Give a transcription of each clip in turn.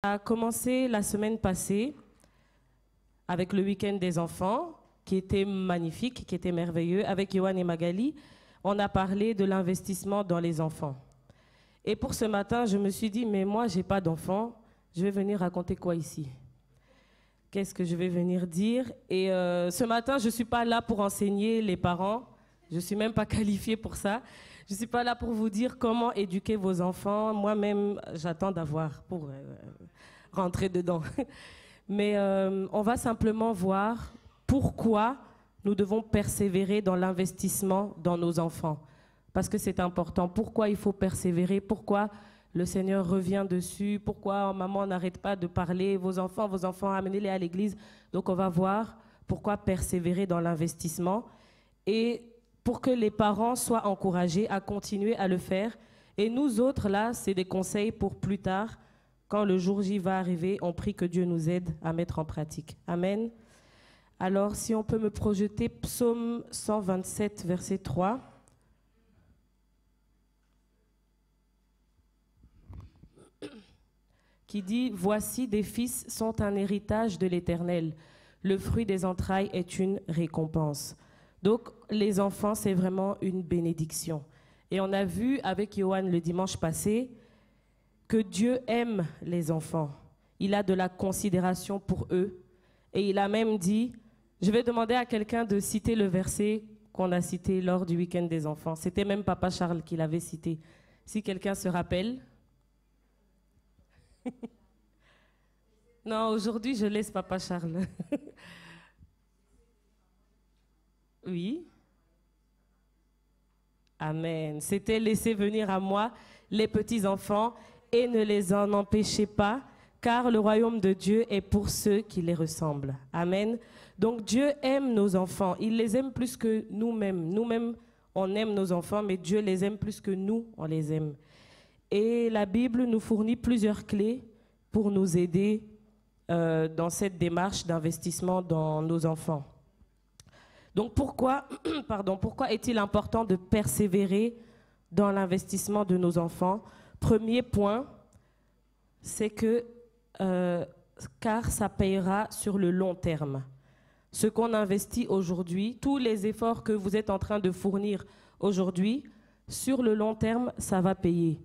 A commencé la semaine passée avec le week-end des enfants, qui était magnifique, qui était merveilleux. Avec Yohan et Magali, on a parlé de l'investissement dans les enfants. Et pour ce matin, je me suis dit, mais moi, je n'ai pas d'enfants, je vais venir raconter quoi ici? Qu'est-ce que je vais venir dire? Et ce matin, je ne suis pas là pour enseigner les parents, je ne suis même pas qualifiée pour ça. Je ne suis pas là pour vous dire comment éduquer vos enfants. Moi-même, j'attends d'avoir pour rentrer dedans. Mais on va simplement voir pourquoi nous devons persévérer dans l'investissement dans nos enfants. Parce que c'est important. Pourquoi il faut persévérer? Pourquoi le Seigneur revient dessus? Pourquoi maman n'arrête pas de parler? Vos enfants, amenez-les à l'église. Donc on va voir pourquoi persévérer dans l'investissement. Et pour que les parents soient encouragés à continuer à le faire. Et nous autres, là, c'est des conseils pour plus tard. Quand le jour J va arriver, on prie que Dieu nous aide à mettre en pratique. Amen. Alors, si on peut me projeter Psaume 127, verset 3. Qui dit « Voici des fils sont un héritage de l'Éternel. Le fruit des entrailles est une récompense. » Donc, les enfants, c'est vraiment une bénédiction. Et on a vu avec Yohan le dimanche passé que Dieu aime les enfants. Il a de la considération pour eux. Et il a même dit, je vais demander à quelqu'un de citer le verset qu'on a cité lors du week-end des enfants. C'était même Papa Charles qui l'avait cité. Si quelqu'un se rappelle. Non, aujourd'hui, je laisse Papa Charles. Oui. Amen. C'était « Laissez venir à moi les petits-enfants et ne les en empêchez pas, car le royaume de Dieu est pour ceux qui les ressemblent. » Amen. Donc Dieu aime nos enfants. Il les aime plus que nous-mêmes. Nous-mêmes, on aime nos enfants, mais Dieu les aime plus que nous, on les aime. Et la Bible nous fournit plusieurs clés pour nous aider dans cette démarche d'investissement dans nos enfants. Donc pourquoi est-il important de persévérer dans l'investissement de nos enfants? Premier point, c'est que car ça payera sur le long terme. Ce qu'on investit aujourd'hui, tous les efforts que vous êtes en train de fournir aujourd'hui, sur le long terme, ça va payer.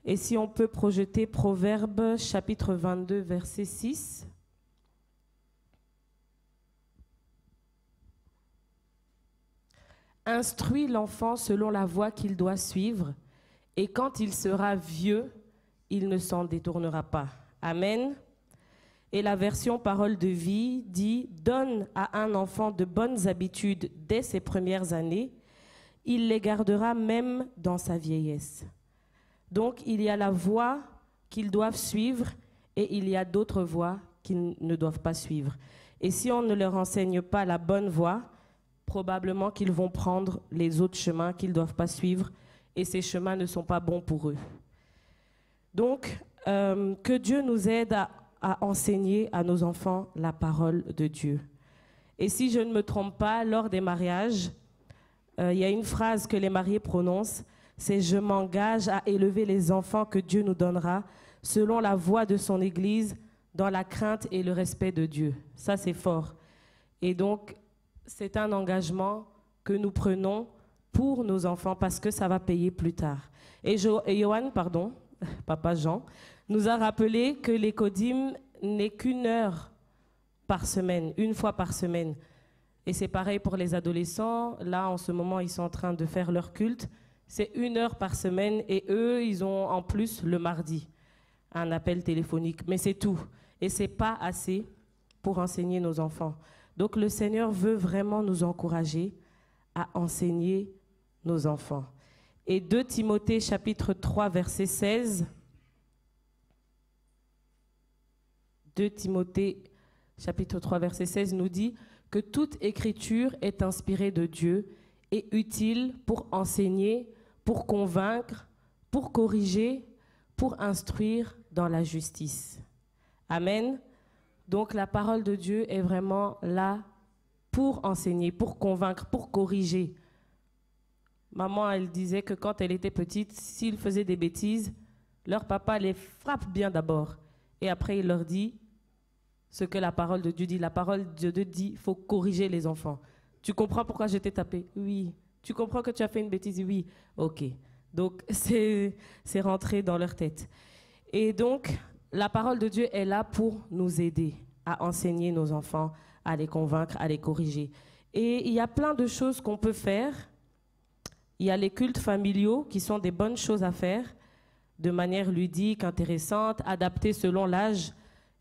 Et si on peut projeter Proverbes chapitre 22, verset 6. Instruis l'enfant selon la voie qu'il doit suivre, et quand il sera vieux, il ne s'en détournera pas. Amen. Et la version Parole de vie dit « Donne à un enfant de bonnes habitudes dès ses premières années, il les gardera même dans sa vieillesse. » Donc, il y a la voie qu'ils doivent suivre et il y a d'autres voies qu'ils ne doivent pas suivre. Et si on ne leur enseigne pas la bonne voie, probablement qu'ils vont prendre les autres chemins qu'ils ne doivent pas suivre et ces chemins ne sont pas bons pour eux. Donc, que Dieu nous aide à enseigner à nos enfants la parole de Dieu. Et si je ne me trompe pas, lors des mariages, il y a une phrase que les mariés prononcent, c'est « Je m'engage à élever les enfants que Dieu nous donnera selon la voie de son Église, dans la crainte et le respect de Dieu. » Ça, c'est fort. Et donc, c'est un engagement que nous prenons pour nos enfants parce que ça va payer plus tard. Et Yohan, Papa Jean, nous a rappelé que l'écodim n'est qu'une heure par semaine, une fois par semaine. Et c'est pareil pour les adolescents. Là, en ce moment, ils sont en train de faire leur culte. C'est 1 heure par semaine et eux, ils ont en plus le mardi un appel téléphonique. Mais c'est tout. Et ce n'est pas assez pour enseigner nos enfants. Donc le Seigneur veut vraiment nous encourager à enseigner nos enfants. Et 2 Timothée chapitre 3 verset 16. 2 Timothée chapitre 3 verset 16 nous dit que toute écriture est inspirée de Dieu et utile pour enseigner, pour convaincre, pour corriger, pour instruire dans la justice. Amen. Donc la parole de Dieu est vraiment là pour enseigner, pour convaincre, pour corriger. Maman, elle disait que quand elle était petite, s'ils faisaient des bêtises, leur papa les frappe bien d'abord. Et après, il leur dit ce que la parole de Dieu dit. La parole de Dieu dit, il faut corriger les enfants. Tu comprends pourquoi je t'ai tapé? Oui. Tu comprends que tu as fait une bêtise? Oui. OK. Donc, c'est rentré dans leur tête. Et donc, la parole de Dieu est là pour nous aider à enseigner nos enfants, à les convaincre, à les corriger. Et il y a plein de choses qu'on peut faire. Il y a les cultes familiaux qui sont des bonnes choses à faire de manière ludique, intéressante, adaptée selon l'âge.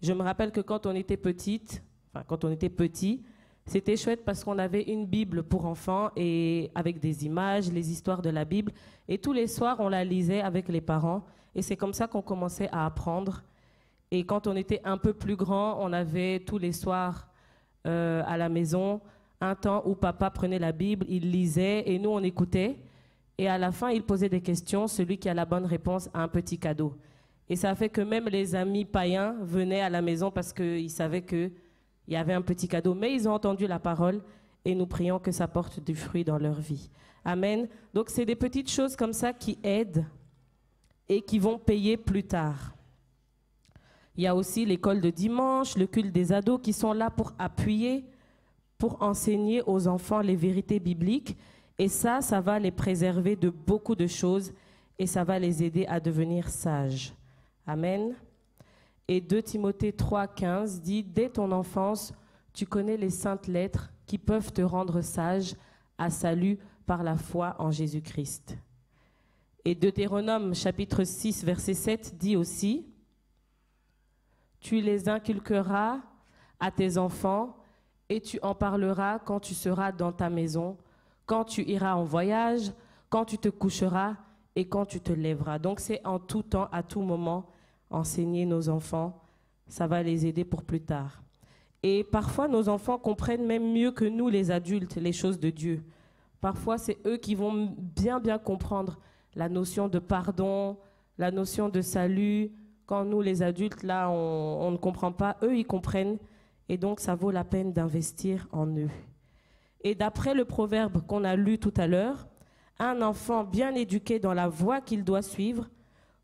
Je me rappelle que quand on était petit, c'était chouette parce qu'on avait une Bible pour enfants et avec des images, les histoires de la Bible. Et tous les soirs, on la lisait avec les parents. Et c'est comme ça qu'on commençait à apprendre. Et quand on était un peu plus grand, on avait tous les soirs à la maison un temps où papa prenait la Bible, il lisait et nous, on écoutait. Et à la fin, il posait des questions. Celui qui a la bonne réponse a un petit cadeau. Et ça a fait que même les amis païens venaient à la maison parce qu'ils savaient qu'il y avait un petit cadeau. Mais ils ont entendu la parole et nous prions que ça porte du fruit dans leur vie. Amen. Donc, c'est des petites choses comme ça qui aident et qui vont payer plus tard. Il y a aussi l'école de dimanche, le culte des ados qui sont là pour appuyer, pour enseigner aux enfants les vérités bibliques. Et ça va les préserver de beaucoup de choses et ça va les aider à devenir sages. Amen. Et 2 Timothée 3,15 dit « Dès ton enfance, tu connais les saintes lettres qui peuvent te rendre sage à salut par la foi en Jésus-Christ. » Et Deutéronome chapitre 6, verset 7 dit aussi « Tu les inculqueras à tes enfants et tu en parleras quand tu seras dans ta maison, quand tu iras en voyage, quand tu te coucheras et quand tu te lèveras. » Donc c'est en tout temps, à tout moment, enseigner nos enfants, ça va les aider pour plus tard. Et parfois, nos enfants comprennent même mieux que nous, les adultes, les choses de Dieu. Parfois, c'est eux qui vont bien comprendre la notion de pardon, la notion de salut. Quand nous, les adultes, là, on ne comprend pas, eux, ils comprennent. Et donc, ça vaut la peine d'investir en eux. Et d'après le proverbe qu'on a lu tout à l'heure, un enfant bien éduqué dans la voie qu'il doit suivre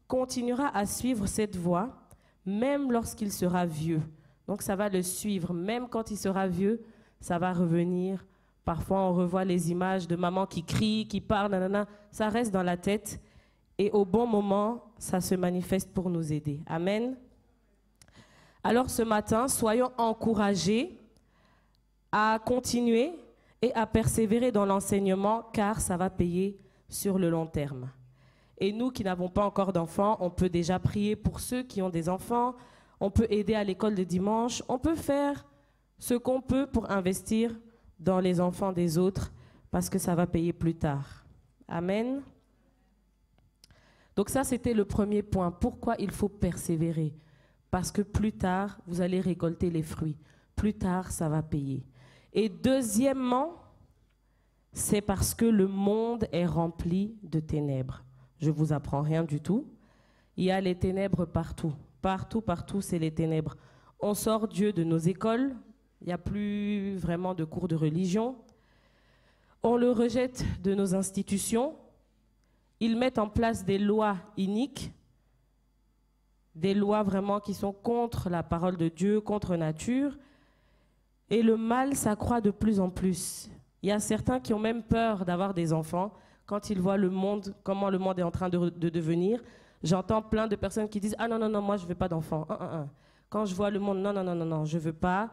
continuera à suivre cette voie, même lorsqu'il sera vieux. Donc ça va le suivre, même quand il sera vieux, ça va revenir. Parfois, on revoit les images de maman qui crie, qui parle, nanana. Ça reste dans la tête. Et au bon moment, ça se manifeste pour nous aider. Amen. Alors ce matin, soyons encouragés à continuer et à persévérer dans l'enseignement, car ça va payer sur le long terme. Et nous qui n'avons pas encore d'enfants, on peut déjà prier pour ceux qui ont des enfants, on peut aider à l'école de dimanche, on peut faire ce qu'on peut pour investir dans les enfants des autres, parce que ça va payer plus tard. Amen. Donc ça, c'était le premier point. Pourquoi il faut persévérer? Parce que plus tard, vous allez récolter les fruits. Plus tard, ça va payer. Et deuxièmement, c'est parce que le monde est rempli de ténèbres. Je ne vous apprends rien du tout. Il y a les ténèbres partout. Partout, c'est les ténèbres. On sort Dieu de nos écoles. Il n'y a plus vraiment de cours de religion. On le rejette de nos institutions. Ils mettent en place des lois iniques, des lois vraiment qui sont contre la parole de Dieu, contre nature. Et le mal s'accroît de plus en plus. Il y a certains qui ont même peur d'avoir des enfants quand ils voient le monde, comment le monde est en train de devenir. J'entends plein de personnes qui disent « Ah non, moi je ne veux pas d'enfants. Quand je vois le monde, non, je ne veux pas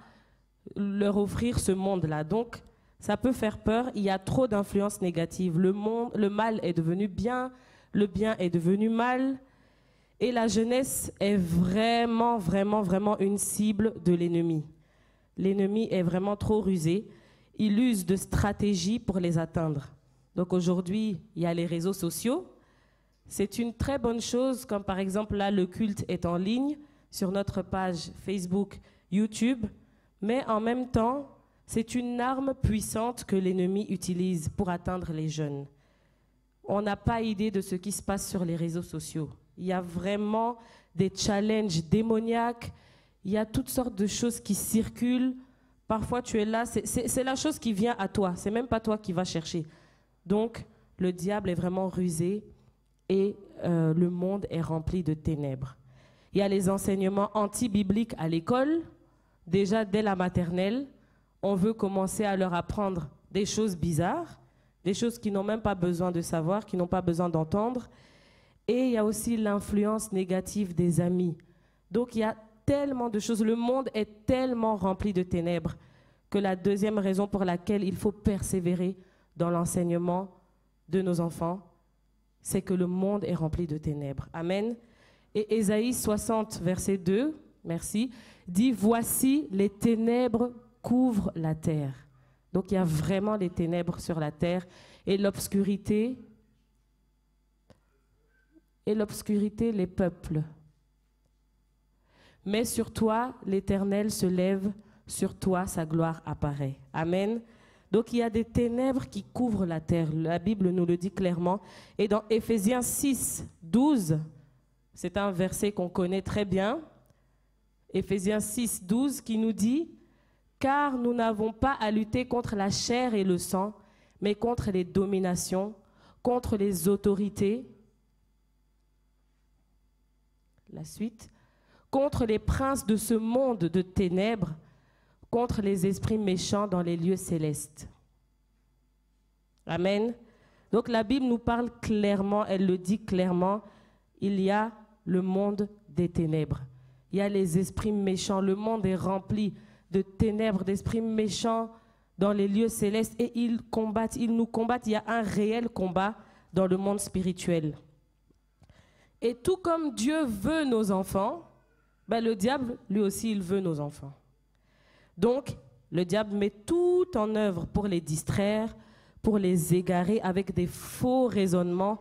leur offrir ce monde-là. » Donc, ça peut faire peur. Il y a trop d'influences négatives. Le mal est devenu bien, le bien est devenu mal. Et la jeunesse est vraiment une cible de l'ennemi. L'ennemi est vraiment trop rusé. Il use de stratégies pour les atteindre. Donc aujourd'hui, il y a les réseaux sociaux. C'est une très bonne chose, comme par exemple là, le culte est en ligne sur notre page Facebook, YouTube. Mais en même temps, c'est une arme puissante que l'ennemi utilise pour atteindre les jeunes. On n'a pas idée de ce qui se passe sur les réseaux sociaux. Il y a vraiment des challenges démoniaques. Il y a toutes sortes de choses qui circulent. Parfois, tu es là, c'est la chose qui vient à toi. C'est même pas toi qui vas chercher. Donc, le diable est vraiment rusé et le monde est rempli de ténèbres. Il y a les enseignements anti-bibliques à l'école. Déjà, dès la maternelle, on veut commencer à leur apprendre des choses bizarres, des choses qu'ils n'ont même pas besoin de savoir, qu'ils n'ont pas besoin d'entendre. Et il y a aussi l'influence négative des amis. Donc, il y a tellement de choses. Le monde est tellement rempli de ténèbres que la deuxième raison pour laquelle il faut persévérer dans l'enseignement de nos enfants, c'est que le monde est rempli de ténèbres. Amen. Et Ésaïe 60, verset 2, merci, dit « Voici les ténèbres couvrent la terre ». Donc il y a vraiment les ténèbres sur la terre et l'obscurité les peuples. Mais sur toi, l'Éternel se lève, sur toi sa gloire apparaît. Amen. Donc il y a des ténèbres qui couvrent la terre. La Bible nous le dit clairement. Et dans Éphésiens 6, 12, c'est un verset qu'on connaît très bien. Éphésiens 6, 12 qui nous dit « Car nous n'avons pas à lutter contre la chair et le sang, mais contre les dominations, contre les autorités. » La suite. « Contre les princes de ce monde de ténèbres, contre les esprits méchants dans les lieux célestes. » Amen. Donc la Bible nous parle clairement, elle le dit clairement, il y a le monde des ténèbres. Il y a les esprits méchants. Le monde est rempli de ténèbres, d'esprits méchants dans les lieux célestes et ils nous combattent. Il y a un réel combat dans le monde spirituel. Et tout comme Dieu veut nos enfants, le diable, lui aussi, il veut nos enfants. Donc, le diable met tout en œuvre pour les distraire, pour les égarer avec des faux raisonnements.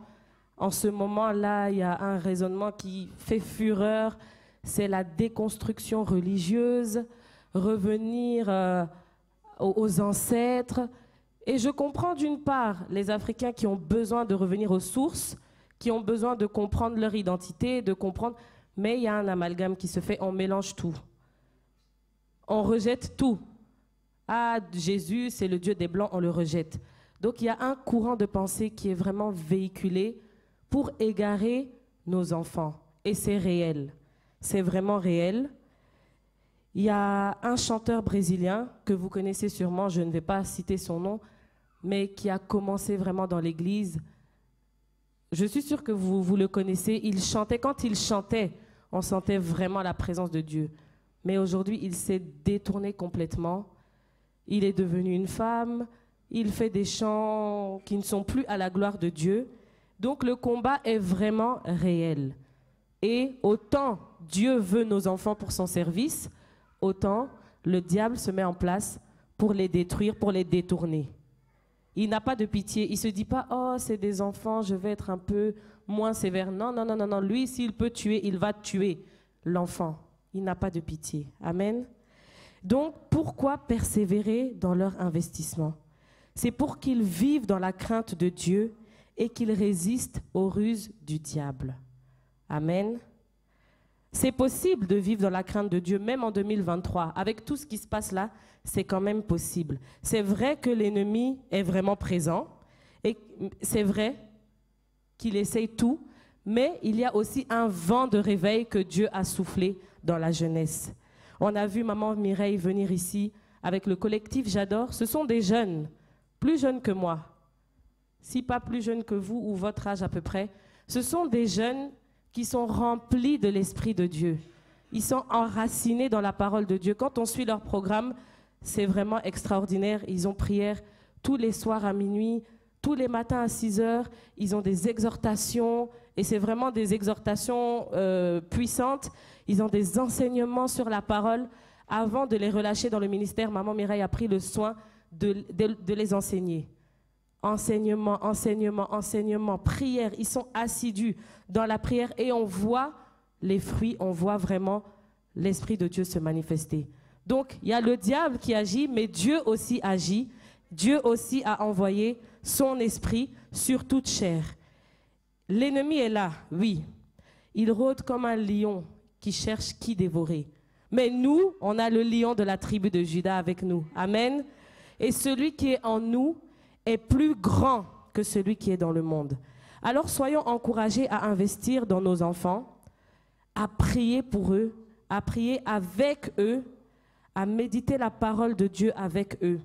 En ce moment-là, il y a un raisonnement qui fait fureur, c'est la déconstruction religieuse, revenir aux ancêtres. Et je comprends d'une part les Africains qui ont besoin de revenir aux sources, qui ont besoin de comprendre leur identité, de comprendre, mais il y a un amalgame qui se fait, on mélange tout. On rejette tout. Ah, Jésus, c'est le Dieu des Blancs, on le rejette. Donc il y a un courant de pensée qui est vraiment véhiculé pour égarer nos enfants. Et c'est réel. C'est vraiment réel. Il y a un chanteur brésilien que vous connaissez sûrement, je ne vais pas citer son nom, mais qui a commencé vraiment dans l'église. Je suis sûre que vous le connaissez. Il chantait, quand il chantait, on sentait vraiment la présence de Dieu. Mais aujourd'hui, il s'est détourné complètement. Il est devenu une femme. Il fait des chants qui ne sont plus à la gloire de Dieu. Donc le combat est vraiment réel. Et autant Dieu veut nos enfants pour son service, autant le diable se met en place pour les détruire, pour les détourner. Il n'a pas de pitié. Il ne se dit pas « Oh, c'est des enfants, je vais être un peu moins sévère. » Non, non, non, non, non. Lui, s'il peut tuer, il va tuer l'enfant. Il n'a pas de pitié. Amen. Donc, pourquoi persévérer dans leur investissement? C'est pour qu'ils vivent dans la crainte de Dieu et qu'ils résistent aux ruses du diable. Amen. C'est possible de vivre dans la crainte de Dieu, même en 2023. Avec tout ce qui se passe là, c'est quand même possible. C'est vrai que l'ennemi est vraiment présent et c'est vrai qu'il essaye tout, mais il y a aussi un vent de réveil que Dieu a soufflé dans la jeunesse. On a vu maman Mireille venir ici avec le collectif J'adore. Ce sont des jeunes, plus jeunes que moi, si pas plus jeunes que vous ou votre âge à peu près. Ce sont des jeunes qui sont remplis de l'Esprit de Dieu. Ils sont enracinés dans la parole de Dieu. Quand on suit leur programme, c'est vraiment extraordinaire. Ils ont prière tous les soirs à minuit, tous les matins à 6 heures. Ils ont des exhortations, et c'est vraiment des exhortations puissantes. Ils ont des enseignements sur la parole. Avant de les relâcher dans le ministère, maman Mireille a pris le soin de les enseigner. Enseignement, enseignement, enseignement, prière. Ils sont assidus dans la prière et on voit les fruits, on voit vraiment l'Esprit de Dieu se manifester. Donc, il y a le diable qui agit, mais Dieu aussi agit. Dieu aussi a envoyé son esprit sur toute chair. L'ennemi est là, oui. Il rôde comme un lion qui cherche qui dévorer. Mais nous, on a le lion de la tribu de Juda avec nous. Amen. Et celui qui est en nous est plus grand que celui qui est dans le monde. Alors, soyons encouragés à investir dans nos enfants, à prier pour eux, à prier avec eux, à méditer la parole de Dieu avec eux.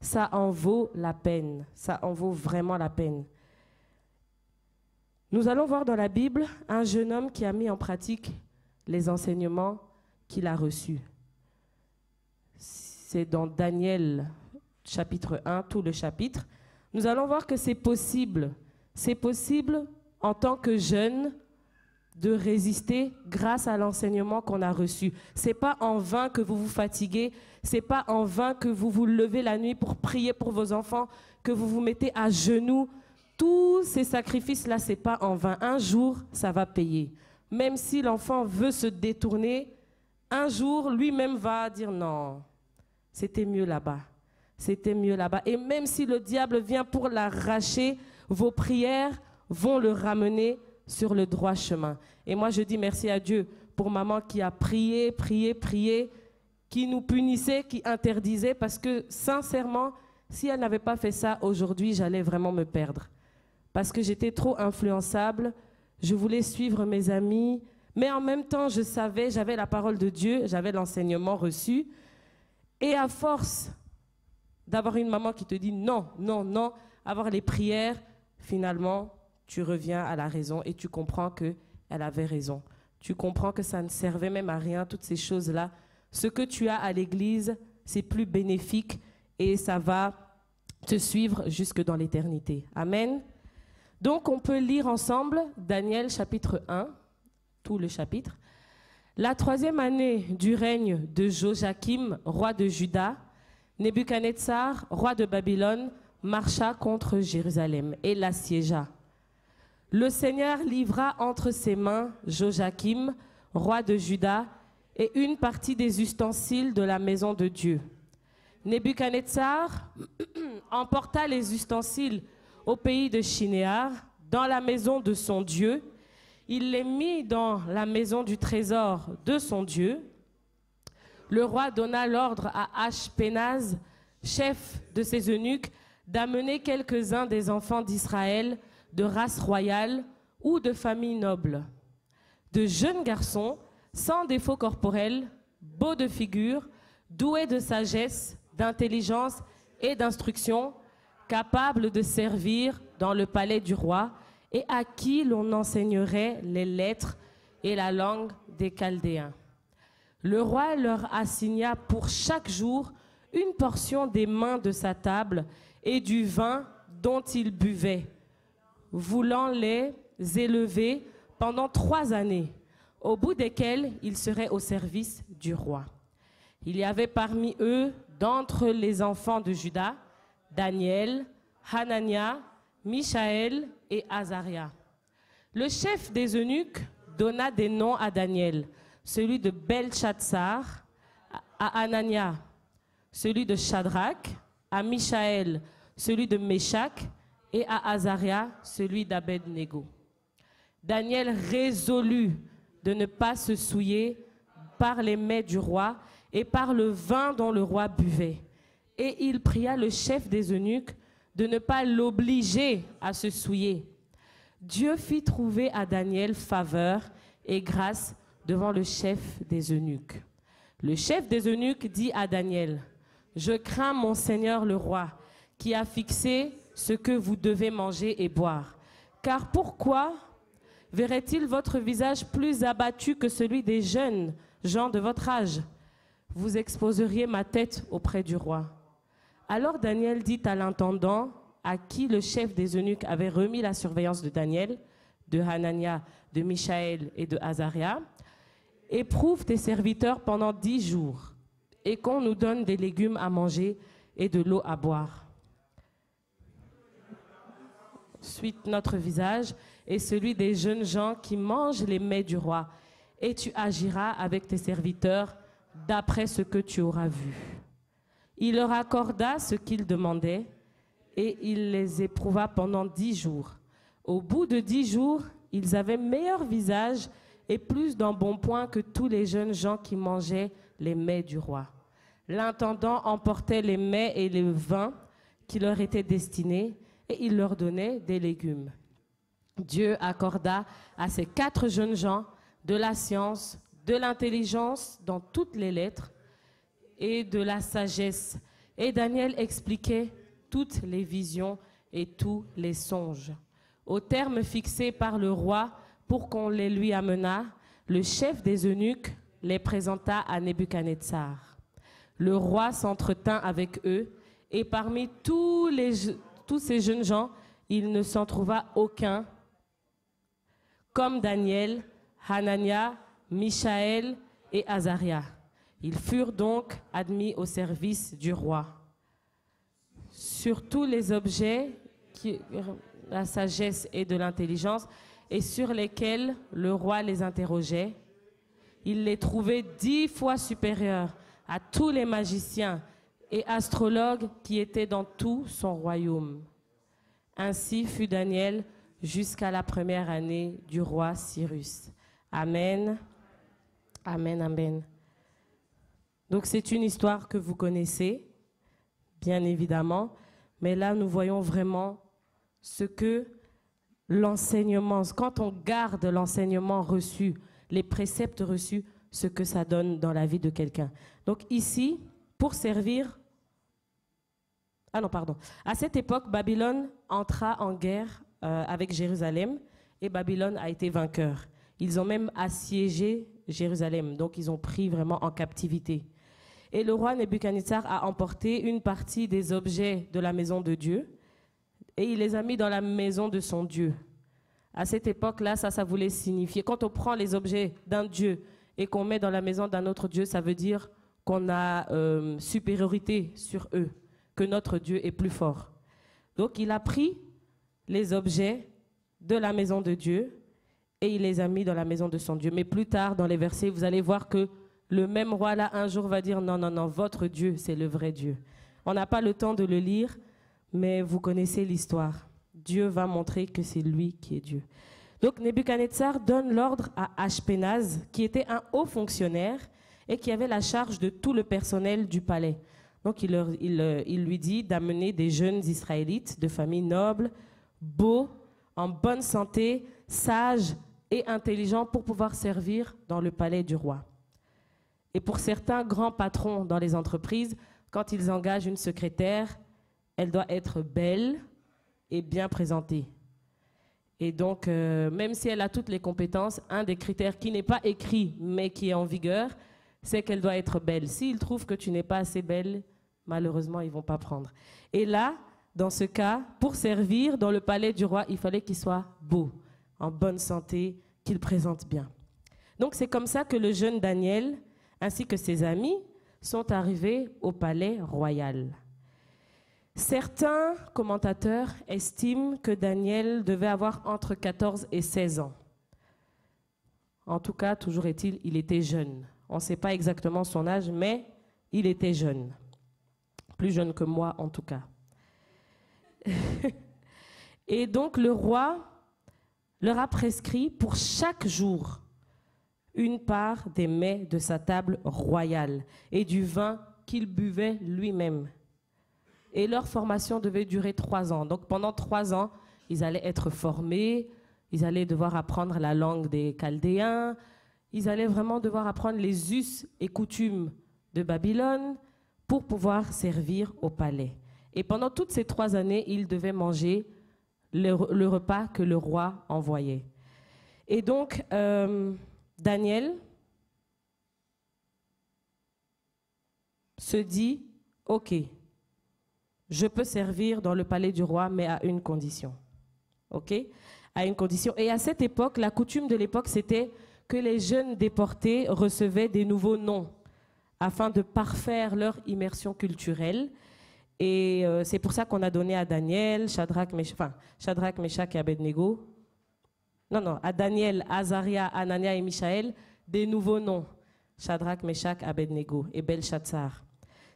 Ça en vaut la peine, ça en vaut vraiment la peine. Nous allons voir dans la Bible un jeune homme qui a mis en pratique les enseignements qu'il a reçus. C'est dans Daniel chapitre 1, tout le chapitre. Nous allons voir que c'est possible en tant que jeune de résister grâce à l'enseignement qu'on a reçu. Ce n'est pas en vain que vous vous fatiguez, ce n'est pas en vain que vous vous levez la nuit pour prier pour vos enfants, que vous vous mettez à genoux. Tous ces sacrifices-là, ce n'est pas en vain. Un jour, ça va payer. Même si l'enfant veut se détourner, un jour, lui-même va dire non, c'était mieux là-bas. C'était mieux là-bas. Et même si le diable vient pour l'arracher, vos prières vont le ramener sur le droit chemin. Et moi, je dis merci à Dieu pour maman qui a prié, qui nous punissait, qui interdisait, parce que sincèrement, si elle n'avait pas fait ça aujourd'hui, j'allais vraiment me perdre. Parce que j'étais trop influençable, je voulais suivre mes amis, mais en même temps, je savais, j'avais la parole de Dieu, j'avais l'enseignement reçu. Et à force d'avoir une maman qui te dit non, non, non, avoir les prières, finalement, tu reviens à la raison et tu comprends qu'elle avait raison. Tu comprends que ça ne servait même à rien, toutes ces choses-là. Ce que tu as à l'église, c'est plus bénéfique et ça va te suivre jusque dans l'éternité. Amen. Donc, on peut lire ensemble Daniel chapitre 1, tout le chapitre. La 3e année du règne de Joachim, roi de Juda, Nebuchadnezzar, roi de Babylone, marcha contre Jérusalem et l'assiégea. Le Seigneur livra entre ses mains Joachim, roi de Juda, et une partie des ustensiles de la maison de Dieu. Nebuchadnezzar emporta les ustensiles au pays de Shinéar, dans la maison de son Dieu. Il les mit dans la maison du trésor de son Dieu. Le roi donna l'ordre à Ashpenaz, chef de ses eunuques, d'amener quelques-uns des enfants d'Israël de race royale ou de famille noble, de jeunes garçons sans défaut corporel, beaux de figure, doués de sagesse, d'intelligence et d'instruction, capables de servir dans le palais du roi et à qui l'on enseignerait les lettres et la langue des Chaldéens. Le roi leur assigna pour chaque jour une portion des mains de sa table et du vin dont ils buvaient, voulant les élever pendant 3 années, au bout desquelles ils seraient au service du roi. Il y avait parmi eux, d'entre les enfants de Juda, Daniel, Hanania, Michaël et Azaria. Le chef des eunuques donna des noms à Daniel, celui de Belchatsar, à Anania, celui de Shadrach, à Michaël, celui de Meshach, et à Azaria, celui d'Abed-Nego. Daniel résolut de ne pas se souiller par les mets du roi et par le vin dont le roi buvait. Et il pria le chef des eunuques de ne pas l'obliger à se souiller. Dieu fit trouver à Daniel faveur et grâce devant le chef des eunuques. Le chef des eunuques dit à Daniel, « Je crains mon Seigneur le roi, qui a fixé ce que vous devez manger et boire. Car pourquoi verrait-il votre visage plus abattu que celui des jeunes gens de votre âge? Vous exposeriez ma tête auprès du roi. » Alors Daniel dit à l'intendant, à qui le chef des eunuques avait remis la surveillance de Daniel, de Hanania, de Michaël et de Azaria, « Éprouve tes serviteurs pendant 10 jours, et qu'on nous donne des légumes à manger et de l'eau à boire. » Suite notre visage et celui des jeunes gens qui mangent les mets du roi, et tu agiras avec tes serviteurs d'après ce que tu auras vu. Il leur accorda ce qu'ils demandaient, et il les éprouva pendant 10 jours. Au bout de 10 jours, ils avaient meilleur visage et plus d'embonpoint que tous les jeunes gens qui mangeaient les mets du roi. L'intendant emportait les mets et les vins qui leur étaient destinés, et il leur donnait des légumes. Dieu accorda à ces 4 jeunes gens de la science, de l'intelligence dans toutes les lettres et de la sagesse. Et Daniel expliquait toutes les visions et tous les songes. Au terme fixé par le roi pour qu'on les lui amenât, le chef des eunuques les présenta à Nebuchadnezzar. Le roi s'entretint avec eux, et parmi tous ces jeunes gens, il ne s'en trouva aucun comme Daniel, Hanania, Michaël et Azaria. Ils furent donc admis au service du roi. Sur tous les objets, la sagesse et de l'intelligence, et sur lesquels le roi les interrogeait, il les trouvait 10 fois supérieurs à tous les magiciens et astrologues qui étaient dans tout son royaume. Ainsi fut Daniel jusqu'à la première année du roi Cyrus. Amen. Amen, amen. Donc c'est une histoire que vous connaissez, bien évidemment, mais là nous voyons vraiment ce que l'enseignement, quand on garde l'enseignement reçu, les préceptes reçus, ce que ça donne dans la vie de quelqu'un. Donc ici, pour servir... À cette époque, Babylone entra en guerre avec Jérusalem et Babylone a été vainqueur. Ils ont même assiégé Jérusalem, donc ils ont pris vraiment en captivité. Et le roi Nebuchadnezzar a emporté une partie des objets de la maison de Dieu et il les a mis dans la maison de son Dieu. À cette époque-là, ça voulait signifier, quand on prend les objets d'un Dieu et qu'on met dans la maison d'un autre Dieu, ça veut dire qu'on a supériorité sur eux, que notre Dieu est plus fort. Donc il a pris les objets de la maison de Dieu et il les a mis dans la maison de son Dieu. Mais plus tard, dans les versets, vous allez voir que le même roi-là, un jour, va dire « Non, non, non, votre Dieu, c'est le vrai Dieu ». On n'a pas le temps de le lire, mais vous connaissez l'histoire. Dieu va montrer que c'est lui qui est Dieu. Donc Nebuchadnezzar donne l'ordre à Ashpenaz, qui était un haut fonctionnaire et qui avait la charge de tout le personnel du palais. Donc il lui dit d'amener des jeunes Israélites de famille noble, beaux, en bonne santé, sages et intelligents pour pouvoir servir dans le palais du roi. Et pour certains grands patrons dans les entreprises, quand ils engagent une secrétaire, elle doit être belle et bien présentée. Et donc, même si elle a toutes les compétences, un des critères qui n'est pas écrit, mais qui est en vigueur, c'est qu'elle doit être belle. S'ils trouvent que tu n'es pas assez belle, malheureusement, ils ne vont pas prendre. Et là, dans ce cas, pour servir dans le palais du roi, il fallait qu'il soit beau, en bonne santé, qu'il présente bien. Donc, c'est comme ça que le jeune Daniel, ainsi que ses amis, sont arrivés au palais royal. Certains commentateurs estiment que Daniel devait avoir entre 14 et 16 ans. En tout cas, toujours est-il, il était jeune. On ne sait pas exactement son âge, mais il était jeune. Plus jeune que moi, en tout cas. Et donc, le roi leur a prescrit pour chaque jour une part des mets de sa table royale et du vin qu'il buvait lui-même. Et leur formation devait durer 3 ans. Donc, pendant 3 ans, ils allaient être formés, ils allaient devoir apprendre la langue des Chaldéens, ils allaient vraiment devoir apprendre les us et coutumes de Babylone pour pouvoir servir au palais. Et pendant toutes ces 3 années, ils devaient manger le repas que le roi envoyait. Et donc, Daniel se dit, « Ok, je peux servir dans le palais du roi, mais à une condition. » Ok ? À une condition. Et à cette époque, la coutume de l'époque, c'était que les jeunes déportés recevaient des nouveaux noms afin de parfaire leur immersion culturelle. Et c'est pour ça qu'on a donné à Daniel, Shadrach, Meshach et Abednego, à Daniel, Azaria, Anania et Michaël, des nouveaux noms. Shadrach, Meshach, Abednego et Belshazzar.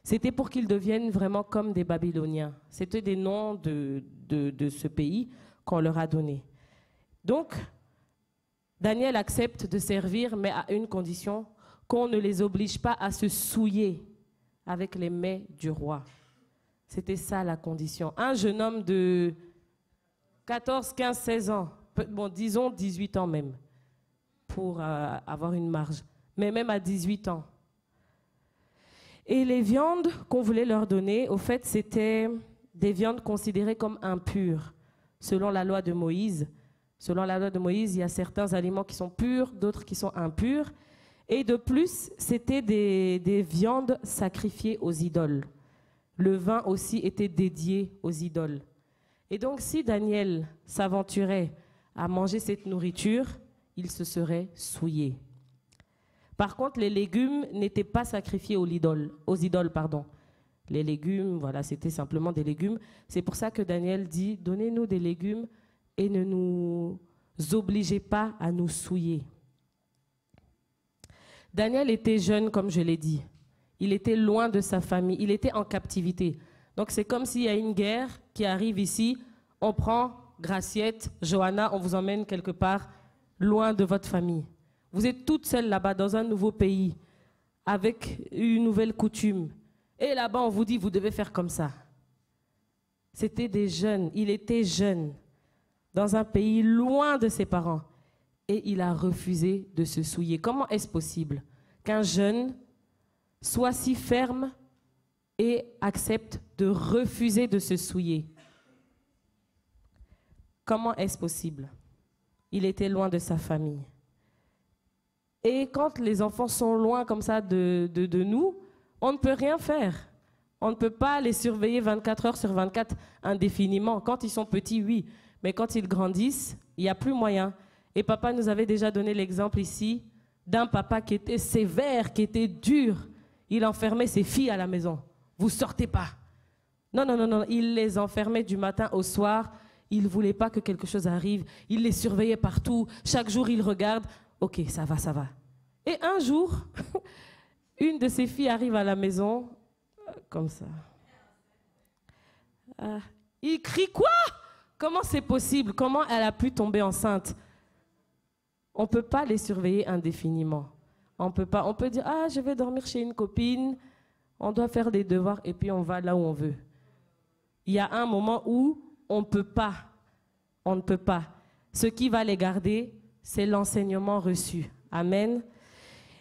C'était pour qu'ils deviennent vraiment comme des Babyloniens. C'était des noms de ce pays qu'on leur a donnés. Donc, Daniel accepte de servir, mais à une condition, qu'on ne les oblige pas à se souiller avec les mets du roi. C'était ça la condition. Un jeune homme de 14, 15, 16 ans, bon, disons 18 ans même, pour avoir une marge, mais même à 18 ans. Et les viandes qu'on voulait leur donner, au fait, c'était des viandes considérées comme impures, selon la loi de Moïse. Selon la loi de Moïse, il y a certains aliments qui sont purs, d'autres qui sont impurs. Et de plus, c'était des viandes sacrifiées aux idoles. Le vin aussi était dédié aux idoles. Et donc, si Daniel s'aventurait à manger cette nourriture, il se serait souillé. Par contre, les légumes n'étaient pas sacrifiés aux idoles. Les légumes, voilà, c'était simplement des légumes. C'est pour ça que Daniel dit, donnez-nous des légumes et ne nous obligez pas à nous souiller. Daniel était jeune, comme je l'ai dit. Il était loin de sa famille, il était en captivité. Donc c'est comme s'il y a une guerre qui arrive ici, on prend Graciette, Johanna, on vous emmène quelque part loin de votre famille. Vous êtes toute seule là-bas dans un nouveau pays, avec une nouvelle coutume. Et là-bas, on vous dit, vous devez faire comme ça. C'était des jeunes, il était jeune, dans un pays loin de ses parents. Et il a refusé de se souiller. Comment est-ce possible qu'un jeune soit si ferme et accepte de refuser de se souiller? Comment est-ce possible? Il était loin de sa famille. Et quand les enfants sont loin comme ça de nous, on ne peut rien faire. On ne peut pas les surveiller 24 heures sur 24 indéfiniment. Quand ils sont petits, oui. Mais quand ils grandissent, il n'y a plus moyen. Et papa nous avait déjà donné l'exemple ici d'un papa qui était sévère, qui était dur. Il enfermait ses filles à la maison. Vous sortez pas. Non, non, non, non. Il les enfermait du matin au soir. Il ne voulait pas que quelque chose arrive. Il les surveillait partout. Chaque jour, il regarde. Ok, ça va, ça va. Et un jour, une de ses filles arrive à la maison, comme ça. Il crie, quoi? Comment c'est possible? Comment elle a pu tomber enceinte? On ne peut pas les surveiller indéfiniment. On peut pas. On peut dire, ah, je vais dormir chez une copine, on doit faire des devoirs et puis on va là où on veut. Il y a un moment où on ne peut pas. On ne peut pas. Ce qui va les garder, c'est l'enseignement reçu. Amen.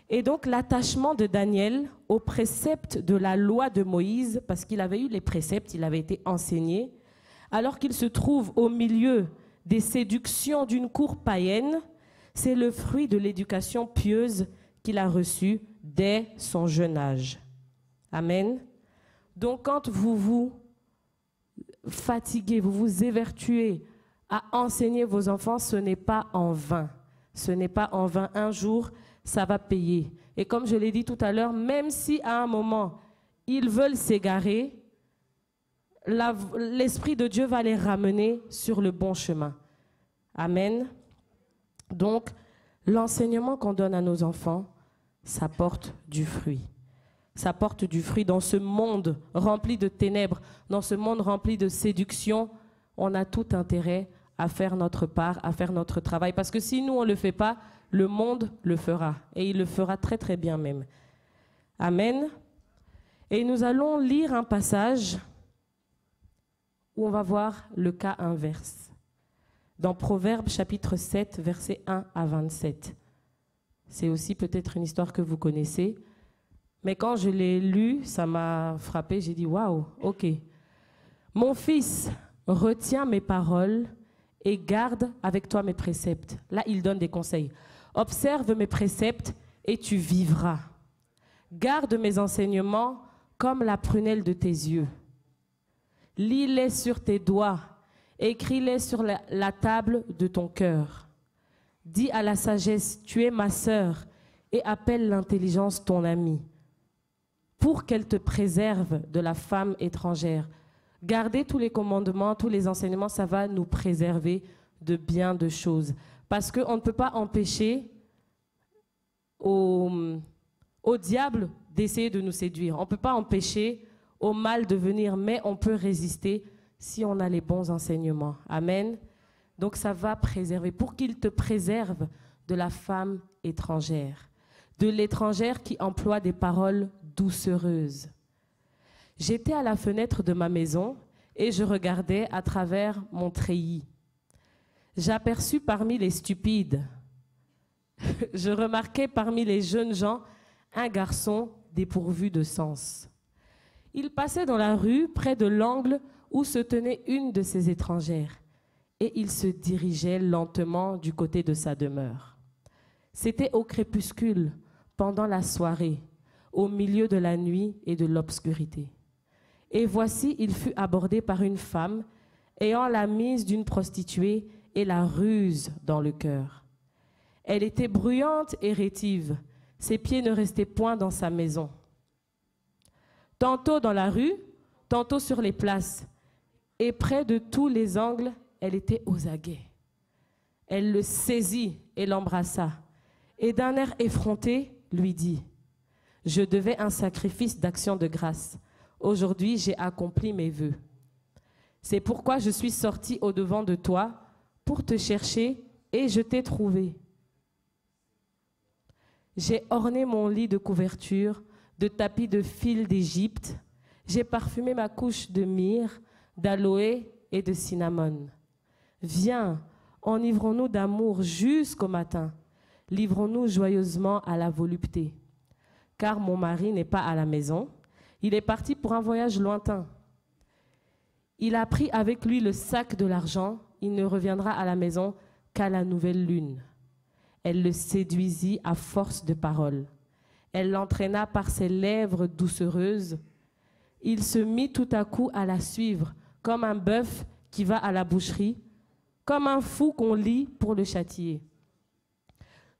Et donc l'attachement de Daniel aux préceptes de la loi de Moïse, parce qu'il avait eu les préceptes, il avait été enseigné, alors qu'il se trouve au milieu des séductions d'une cour païenne, c'est le fruit de l'éducation pieuse qu'il a reçue dès son jeune âge. Amen. Donc quand vous vous fatiguez, vous vous évertuez à enseigner vos enfants, ce n'est pas en vain. Ce n'est pas en vain. Un jour, ça va payer. Et comme je l'ai dit tout à l'heure, même si à un moment, ils veulent s'égarer, l'Esprit de Dieu va les ramener sur le bon chemin. Amen. Donc, l'enseignement qu'on donne à nos enfants, ça porte du fruit. Ça porte du fruit dans ce monde rempli de ténèbres, dans ce monde rempli de séduction. On a tout intérêt à faire notre part, à faire notre travail. Parce que si nous, on ne le fait pas, le monde le fera. Et il le fera très, très bien même. Amen. Et nous allons lire un passage où on va voir le cas inverse. Dans Proverbes chapitre 7, versets 1 à 27. C'est aussi peut-être une histoire que vous connaissez. Mais quand je l'ai lu, ça m'a frappé. J'ai dit, waouh, ok. Mon fils, retiens mes paroles et garde avec toi mes préceptes. Là, il donne des conseils. Observe mes préceptes et tu vivras. Garde mes enseignements comme la prunelle de tes yeux. Lis-les sur tes doigts. Écris-les sur la table de ton cœur. Dis à la sagesse, tu es ma sœur, et appelle l'intelligence ton amie, pour qu'elle te préserve de la femme étrangère. Garder tous les commandements, tous les enseignements, ça va nous préserver de bien de choses. Parce qu'on ne peut pas empêcher au diable d'essayer de nous séduire. On ne peut pas empêcher au mal de venir, mais on peut résister si on a les bons enseignements. Amen. Donc ça va préserver, pour qu'il te préserve de la femme étrangère, de l'étrangère qui emploie des paroles doucereuses. J'étais à la fenêtre de ma maison et je regardais à travers mon treillis. J'aperçus parmi les stupides je remarquai parmi les jeunes gens un garçon dépourvu de sens. Il passait dans la rue près de l'angle où se tenait une de ces étrangères et il se dirigeait lentement du côté de sa demeure. C'était au crépuscule, pendant la soirée, au milieu de la nuit et de l'obscurité. Et voici, il fut abordé par une femme ayant la mise d'une prostituée et la ruse dans le cœur. Elle était bruyante et rétive, ses pieds ne restaient point dans sa maison. Tantôt dans la rue, tantôt sur les places, et près de tous les angles, elle était aux aguets. Elle le saisit et l'embrassa, et d'un air effronté, lui dit « Je devais un sacrifice d'action de grâce. Aujourd'hui, j'ai accompli mes vœux. C'est pourquoi je suis sortie au-devant de toi pour te chercher et je t'ai trouvé. J'ai orné mon lit de couverture, de tapis de fil d'Égypte. J'ai parfumé ma couche de myrrhe, d'aloe et de cinnamome. Viens, enivrons-nous d'amour jusqu'au matin. Livrons-nous joyeusement à la volupté. Car mon mari n'est pas à la maison. Il est parti pour un voyage lointain. Il a pris avec lui le sac de l'argent. Il ne reviendra à la maison qu'à la nouvelle lune. Elle le séduisit à force de paroles. Elle l'entraîna par ses lèvres doucereuses. Il se mit tout à coup à la suivre, comme un bœuf qui va à la boucherie, comme un fou qu'on lie pour le châtier,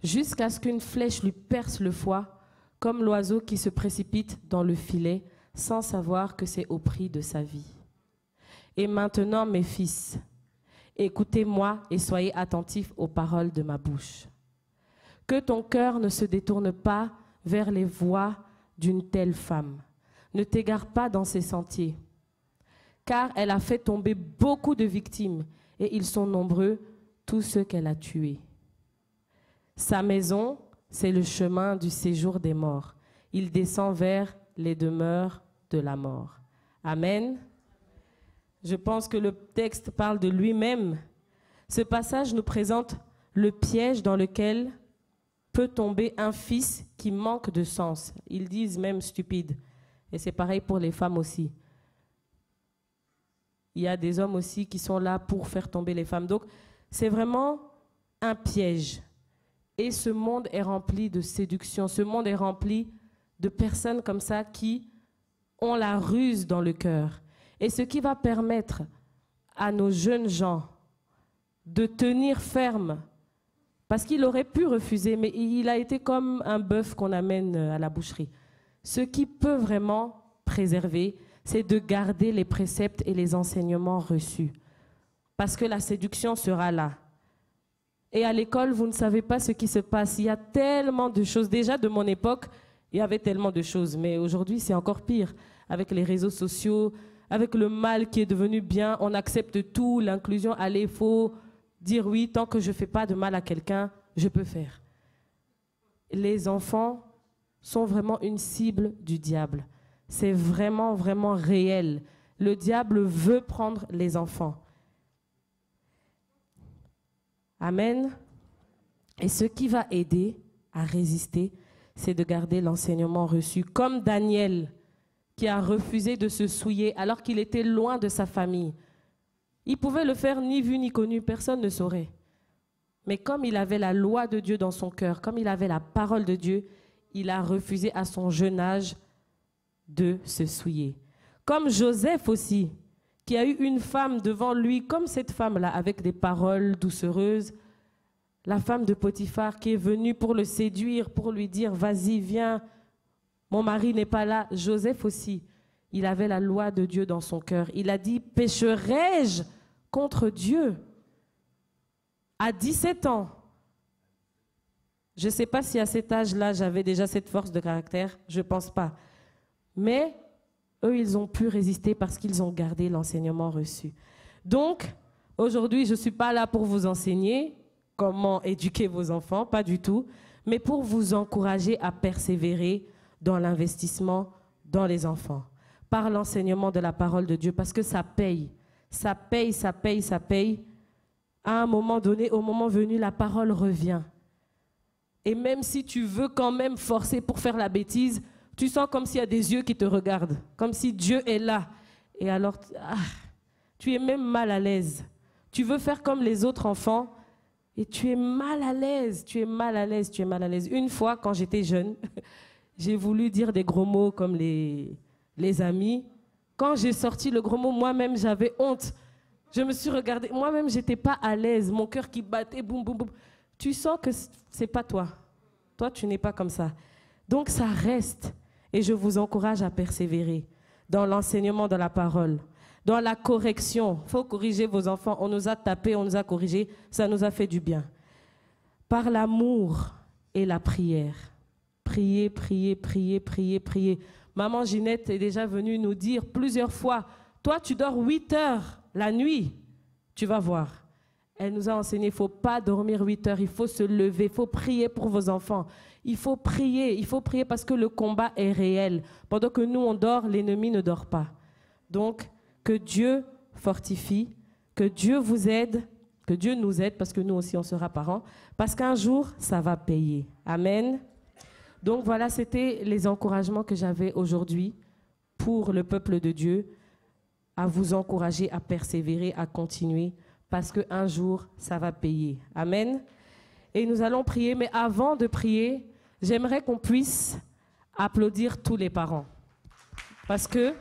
jusqu'à ce qu'une flèche lui perce le foie, comme l'oiseau qui se précipite dans le filet, sans savoir que c'est au prix de sa vie. Et maintenant, mes fils, écoutez-moi et soyez attentifs aux paroles de ma bouche. Que ton cœur ne se détourne pas vers les voies d'une telle femme. Ne t'égare pas dans ses sentiers, car elle a fait tomber beaucoup de victimes, et ils sont nombreux, tous ceux qu'elle a tués. Sa maison, c'est le chemin du séjour des morts. Il descend vers les demeures de la mort. Amen. Je pense que le texte parle de lui-même. Ce passage nous présente le piège dans lequel peut tomber un fils qui manque de sens. Ils disent même stupide. Et c'est pareil pour les femmes aussi. Il y a des hommes aussi qui sont là pour faire tomber les femmes. Donc, c'est vraiment un piège. Et ce monde est rempli de séduction. Ce monde est rempli de personnes comme ça qui ont la ruse dans le cœur. Et ce qui va permettre à nos jeunes gens de tenir ferme, parce qu'il aurait pu refuser, mais il a été comme un bœuf qu'on amène à la boucherie. Ce qui peut vraiment préserver, c'est de garder les préceptes et les enseignements reçus. Parce que la séduction sera là. Et à l'école, vous ne savez pas ce qui se passe. Il y a tellement de choses. Déjà, de mon époque, il y avait tellement de choses. Mais aujourd'hui, c'est encore pire. Avec les réseaux sociaux, avec le mal qui est devenu bien, on accepte tout, l'inclusion. Allez, il faut dire oui, tant que je ne fais pas de mal à quelqu'un, je peux faire. Les enfants sont vraiment une cible du diable. C'est vraiment, vraiment réel. Le diable veut prendre les enfants. Amen. Et ce qui va aider à résister, c'est de garder l'enseignement reçu. Comme Daniel, qui a refusé de se souiller alors qu'il était loin de sa famille. Il pouvait le faire ni vu ni connu, personne ne saurait. Mais comme il avait la loi de Dieu dans son cœur, comme il avait la parole de Dieu, il a refusé à son jeune âge de se souiller. Comme Joseph aussi, qui a eu une femme devant lui, comme cette femme-là, avec des paroles doucereuses, la femme de Potiphar qui est venue pour le séduire, pour lui dire « Vas-y, viens, mon mari n'est pas là ». Joseph aussi, il avait la loi de Dieu dans son cœur. Il a dit « Pécherai-je contre Dieu ?» À 17 ans. Je ne sais pas si à cet âge-là, j'avais déjà cette force de caractère, je ne pense pas. Mais eux, ils ont pu résister parce qu'ils ont gardé l'enseignement reçu. Donc, aujourd'hui, je ne suis pas là pour vous enseigner comment éduquer vos enfants, pas du tout, mais pour vous encourager à persévérer dans l'investissement dans les enfants, par l'enseignement de la parole de Dieu, parce que ça paye. Ça paye, ça paye, ça paye. À un moment donné, au moment venu, la parole revient. Et même si tu veux quand même forcer pour faire la bêtise, tu sens comme s'il y a des yeux qui te regardent, comme si Dieu est là. Et alors, tu es même mal à l'aise. Tu veux faire comme les autres enfants et tu es mal à l'aise, tu es mal à l'aise, tu es mal à l'aise. Une fois, quand j'étais jeune, j'ai voulu dire des gros mots comme les amis. Quand j'ai sorti le gros mot, moi-même, j'avais honte. Je me suis regardée, moi-même, je n'étais pas à l'aise, mon cœur qui battait, boum, boum, boum. Tu sens que ce n'est pas toi. Toi, tu n'es pas comme ça. Donc, ça reste. Et je vous encourage à persévérer dans l'enseignement de la parole, dans la correction. Il faut corriger vos enfants. On nous a tapés, on nous a corrigés. Ça nous a fait du bien. Par l'amour et la prière. Priez, priez, priez, priez, priez. Maman Ginette est déjà venue nous dire plusieurs fois, toi, tu dors 8 heures la nuit. Tu vas voir. Elle nous a enseigné, il ne faut pas dormir 8 heures, il faut se lever, il faut prier pour vos enfants. Il faut prier parce que le combat est réel. Pendant que nous, on dort, l'ennemi ne dort pas. Donc, que Dieu fortifie, que Dieu vous aide, que Dieu nous aide, parce que nous aussi, on sera parents, parce qu'un jour, ça va payer. Amen. Donc, voilà, c'était les encouragements que j'avais aujourd'hui pour le peuple de Dieu, à vous encourager à persévérer, à continuer, parce qu'un jour, ça va payer. Amen. Et nous allons prier, mais avant de prier, j'aimerais qu'on puisse applaudir tous les parents. Parce que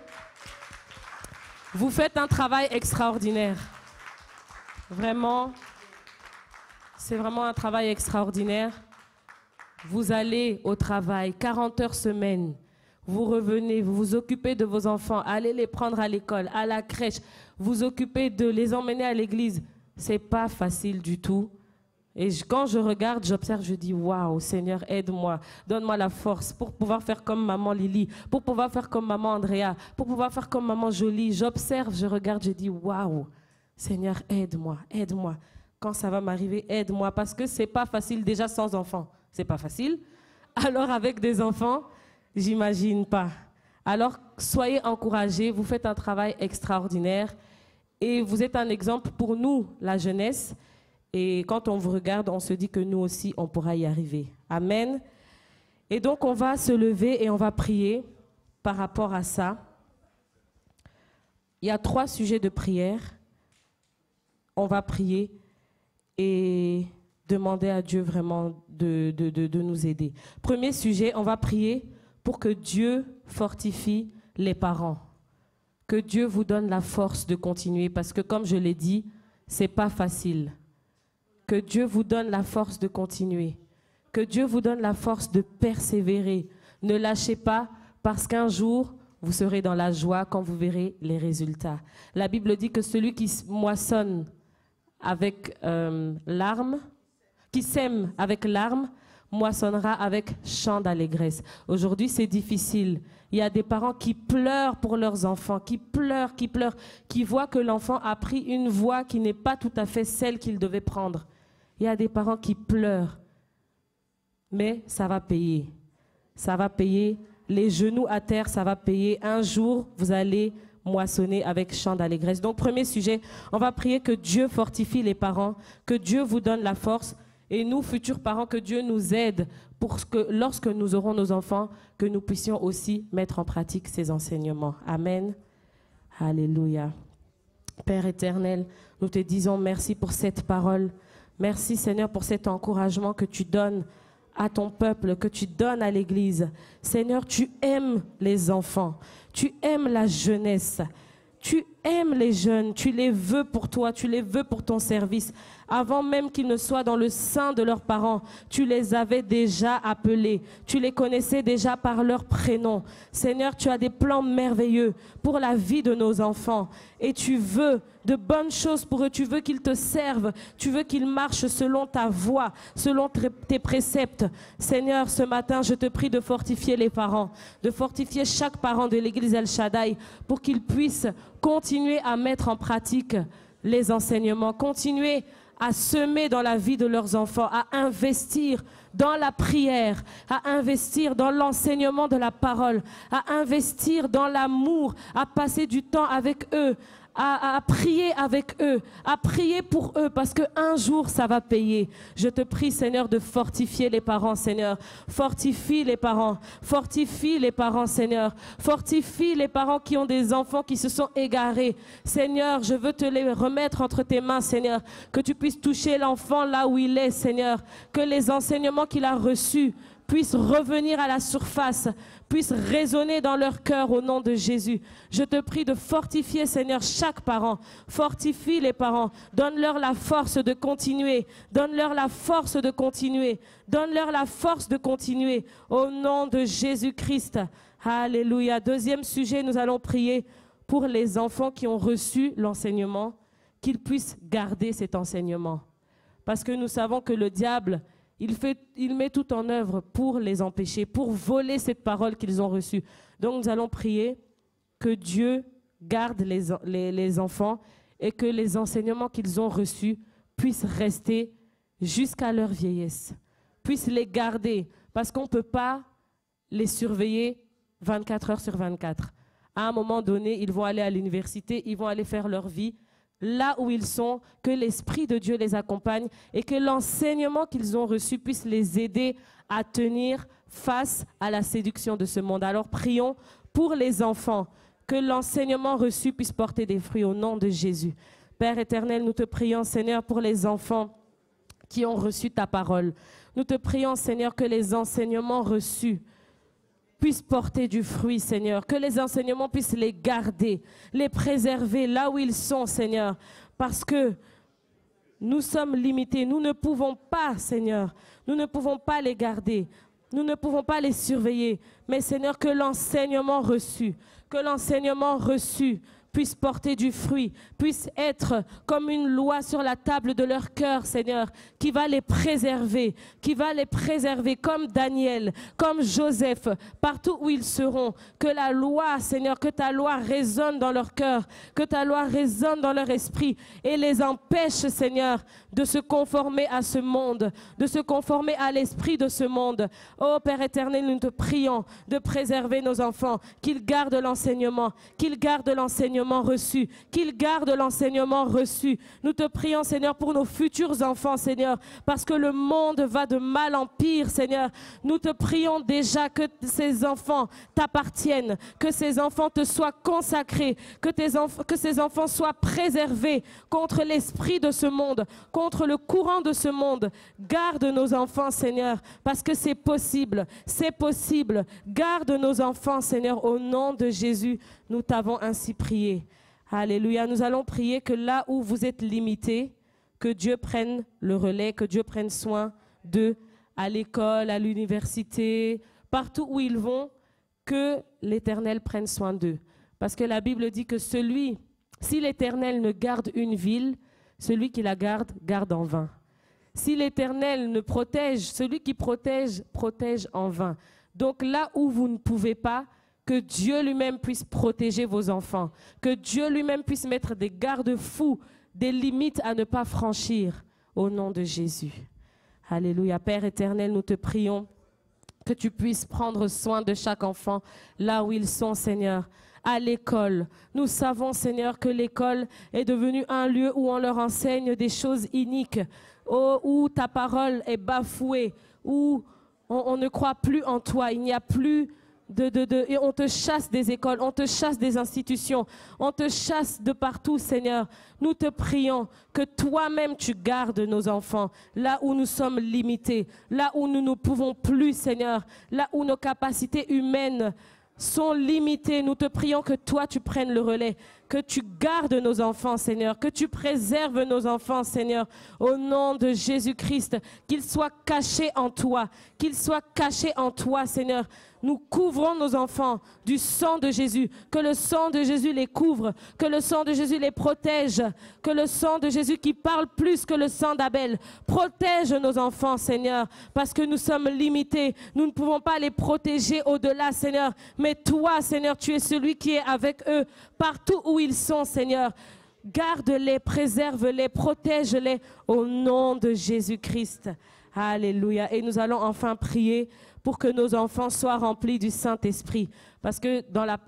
vous faites un travail extraordinaire. Vraiment, c'est vraiment un travail extraordinaire. Vous allez au travail, 40 heures semaine. Vous revenez, vous vous occupez de vos enfants, allez les prendre à l'école, à la crèche, vous occupez de les emmener à l'église. Ce n'est pas facile du tout. Et quand je regarde, j'observe, je dis, waouh, Seigneur, aide-moi, donne-moi la force pour pouvoir faire comme maman Lily, pour pouvoir faire comme maman Andrea, pour pouvoir faire comme maman Jolie. J'observe, je regarde, je dis, waouh, Seigneur, aide-moi, aide-moi. Quand ça va m'arriver, aide-moi, parce que ce n'est pas facile déjà sans enfants. Ce n'est pas facile. Alors avec des enfants, j'imagine pas. Alors, soyez encouragés, vous faites un travail extraordinaire et vous êtes un exemple pour nous, la jeunesse. Et quand on vous regarde, on se dit que nous aussi, on pourra y arriver. Amen. Et donc, on va se lever et on va prier par rapport à ça. Il y a 3 sujets de prière. On va prier et demander à Dieu vraiment de nous aider. Premier sujet, on va prier pour que Dieu fortifie les parents. Que Dieu vous donne la force de continuer parce que, comme je l'ai dit, ce n'est pas facile. Que Dieu vous donne la force de continuer. Que Dieu vous donne la force de persévérer. Ne lâchez pas parce qu'un jour, vous serez dans la joie quand vous verrez les résultats. La Bible dit que celui qui moissonne avec larmes, qui sème avec larmes, moissonnera avec chant d'allégresse. Aujourd'hui, c'est difficile. Il y a des parents qui pleurent pour leurs enfants, qui pleurent, qui voient que l'enfant a pris une voie qui n'est pas tout à fait celle qu'il devait prendre. Il y a des parents qui pleurent. Mais ça va payer. Ça va payer. Les genoux à terre, ça va payer. Un jour, vous allez moissonner avec chant d'allégresse. Donc, premier sujet, on va prier que Dieu fortifie les parents, que Dieu vous donne la force. Et nous, futurs parents, que Dieu nous aide pour que lorsque nous aurons nos enfants, que nous puissions aussi mettre en pratique ces enseignements. Amen. Alléluia. Père éternel, nous te disons merci pour cette parole. Merci Seigneur pour cet encouragement que tu donnes à ton peuple, que tu donnes à l'Église. Seigneur, tu aimes les enfants, tu aimes la jeunesse, tu aimes les jeunes, tu les veux pour toi, tu les veux pour ton service. Avant même qu'ils ne soient dans le sein de leurs parents, tu les avais déjà appelés, tu les connaissais déjà par leur prénom. Seigneur, tu as des plans merveilleux pour la vie de nos enfants et tu veux de bonnes choses pour eux, tu veux qu'ils te servent, tu veux qu'ils marchent selon ta voie, selon tes préceptes. Seigneur, ce matin, je te prie de fortifier les parents, de fortifier chaque parent de l'Église El Shaddai pour qu'ils puissent continuer à mettre en pratique les enseignements, continuer à semer dans la vie de leurs enfants, à investir dans la prière, à investir dans l'enseignement de la parole, à investir dans l'amour, à passer du temps avec eux, à prier avec eux, à prier pour eux, parce qu'un jour, ça va payer. Je te prie, Seigneur, de fortifier les parents, Seigneur. Fortifie les parents, Seigneur. Fortifie les parents qui ont des enfants qui se sont égarés. Seigneur, je veux te les remettre entre tes mains, Seigneur. Que tu puisses toucher l'enfant là où il est, Seigneur. Que les enseignements qu'il a reçus puissent revenir à la surface, puissent résonner dans leur cœur au nom de Jésus. Je te prie de fortifier, Seigneur, chaque parent. Fortifie les parents. Donne-leur la force de continuer. Donne-leur la force de continuer. Donne-leur la force de continuer. Au nom de Jésus-Christ. Alléluia. Deuxième sujet, nous allons prier pour les enfants qui ont reçu l'enseignement, qu'ils puissent garder cet enseignement. Parce que nous savons que le diable, il met tout en œuvre pour les empêcher, pour voler cette parole qu'ils ont reçue. Donc nous allons prier que Dieu garde les enfants et que les enseignements qu'ils ont reçus puissent rester jusqu'à leur vieillesse, puissent les garder, parce qu'on ne peut pas les surveiller 24 heures sur 24. À un moment donné, ils vont aller à l'université, ils vont aller faire leur vie, là où ils sont, que l'Esprit de Dieu les accompagne et que l'enseignement qu'ils ont reçu puisse les aider à tenir face à la séduction de ce monde. Alors prions pour les enfants, que l'enseignement reçu puisse porter des fruits au nom de Jésus. Père éternel, nous te prions, Seigneur, pour les enfants qui ont reçu ta parole. Nous te prions, Seigneur, que les enseignements reçus puissent porter du fruit, Seigneur, que les enseignements puissent les garder, les préserver là où ils sont, Seigneur, parce que nous sommes limités, nous ne pouvons pas, Seigneur, nous ne pouvons pas les garder, nous ne pouvons pas les surveiller, mais Seigneur, que l'enseignement reçu puisse porter du fruit, puisse être comme une loi sur la table de leur cœur, Seigneur, qui va les préserver comme Daniel, comme Joseph, partout où ils seront. Que la loi, Seigneur, que ta loi résonne dans leur cœur, que ta loi résonne dans leur esprit et les empêche, Seigneur, de se conformer à ce monde, de se conformer à l'esprit de ce monde. Oh Père éternel, nous te prions de préserver nos enfants, qu'ils gardent l'enseignement reçu, qu'ils gardent l'enseignement reçu. Nous te prions, Seigneur, pour nos futurs enfants, Seigneur, parce que le monde va de mal en pire, Seigneur. Nous te prions déjà que ces enfants t'appartiennent, que ces enfants te soient consacrés, que ces enfants soient préservés contre l'esprit de ce monde, contre le courant de ce monde. Garde nos enfants, Seigneur, parce que c'est possible, c'est possible. Garde nos enfants, Seigneur, au nom de Jésus. Nous t'avons ainsi prié. Alléluia. Nous allons prier que là où vous êtes limités, que Dieu prenne le relais, que Dieu prenne soin d'eux, à l'école, à l'université, partout où ils vont, que l'Éternel prenne soin d'eux. Parce que la Bible dit que si l'Éternel ne garde une ville, celui qui la garde, garde en vain. Si l'Éternel ne protège, celui qui protège, protège en vain. Donc là où vous ne pouvez pas, que Dieu lui-même puisse protéger vos enfants, que Dieu lui-même puisse mettre des garde-fous, des limites à ne pas franchir, au nom de Jésus. Alléluia. Père éternel, nous te prions que tu puisses prendre soin de chaque enfant là où ils sont, Seigneur. À l'école, nous savons, Seigneur, que l'école est devenue un lieu où on leur enseigne des choses iniques, où ta parole est bafouée, où on ne croit plus en toi, il n'y a plus et on te chasse des écoles, on te chasse des institutions, on te chasse de partout, Seigneur. Nous te prions que toi-même tu gardes nos enfants, là où nous sommes limités, là où nous ne pouvons plus, Seigneur, là où nos capacités humaines sont limitées. Nous te prions que toi tu prennes le relais, que tu gardes nos enfants, Seigneur, que tu préserves nos enfants, Seigneur, au nom de Jésus-Christ, qu'ils soient cachés en toi, Seigneur. Nous couvrons nos enfants du sang de Jésus, que le sang de Jésus les couvre, que le sang de Jésus les protège, que le sang de Jésus qui parle plus que le sang d'Abel protège nos enfants, Seigneur, parce que nous sommes limités, nous ne pouvons pas les protéger au-delà, Seigneur, mais toi, Seigneur, tu es celui qui est avec eux partout où ils sont, Seigneur. Garde-les, préserve-les, protège-les au nom de Jésus-Christ. Alléluia. Et nous allons enfin prier pour que nos enfants soient remplis du Saint-Esprit. Parce que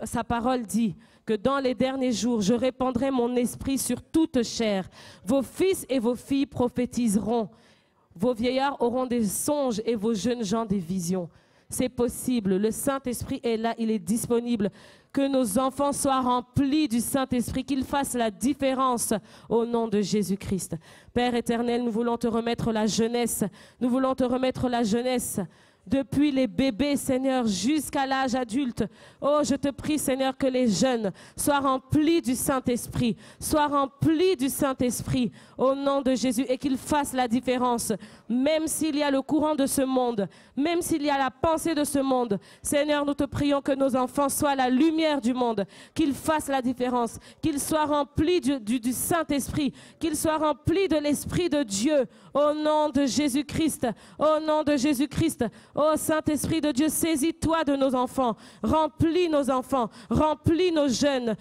sa parole dit que dans les derniers jours, je répandrai mon esprit sur toute chair. Vos fils et vos filles prophétiseront. Vos vieillards auront des songes et vos jeunes gens des visions. C'est possible. Le Saint-Esprit est là, il est disponible. Que nos enfants soient remplis du Saint-Esprit, qu'ils fassent la différence au nom de Jésus-Christ. Père éternel, nous voulons te remettre la jeunesse. Nous voulons te remettre la jeunesse. Depuis les bébés, Seigneur, jusqu'à l'âge adulte. Oh, je te prie, Seigneur, que les jeunes soient remplis du Saint-Esprit, soient remplis du Saint-Esprit au nom de Jésus et qu'ils fassent la différence. Même s'il y a le courant de ce monde, même s'il y a la pensée de ce monde, Seigneur, nous te prions que nos enfants soient la lumière du monde, qu'ils fassent la différence, qu'ils soient remplis du Saint-Esprit, qu'ils soient remplis de l'Esprit de Dieu au nom de Jésus-Christ, au nom de Jésus-Christ. Oh Saint-Esprit de Dieu, saisis-toi de nos enfants, remplis nos enfants, remplis nos jeunes,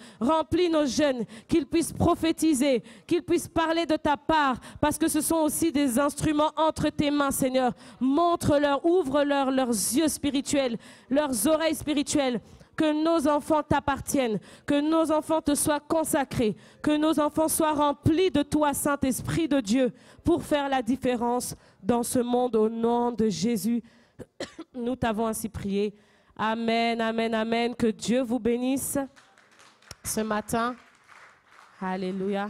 qu'ils puissent prophétiser, qu'ils puissent parler de ta part, parce que ce sont aussi des instruments entre tes mains, Seigneur. Montre-leur, ouvre-leur leurs yeux spirituels, leurs oreilles spirituelles, que nos enfants t'appartiennent, que nos enfants te soient consacrés, que nos enfants soient remplis de toi, Saint-Esprit de Dieu, pour faire la différence dans ce monde au nom de Jésus. Nous t'avons ainsi prié. Amen, amen, amen. Que Dieu vous bénisse ce matin. Alléluia.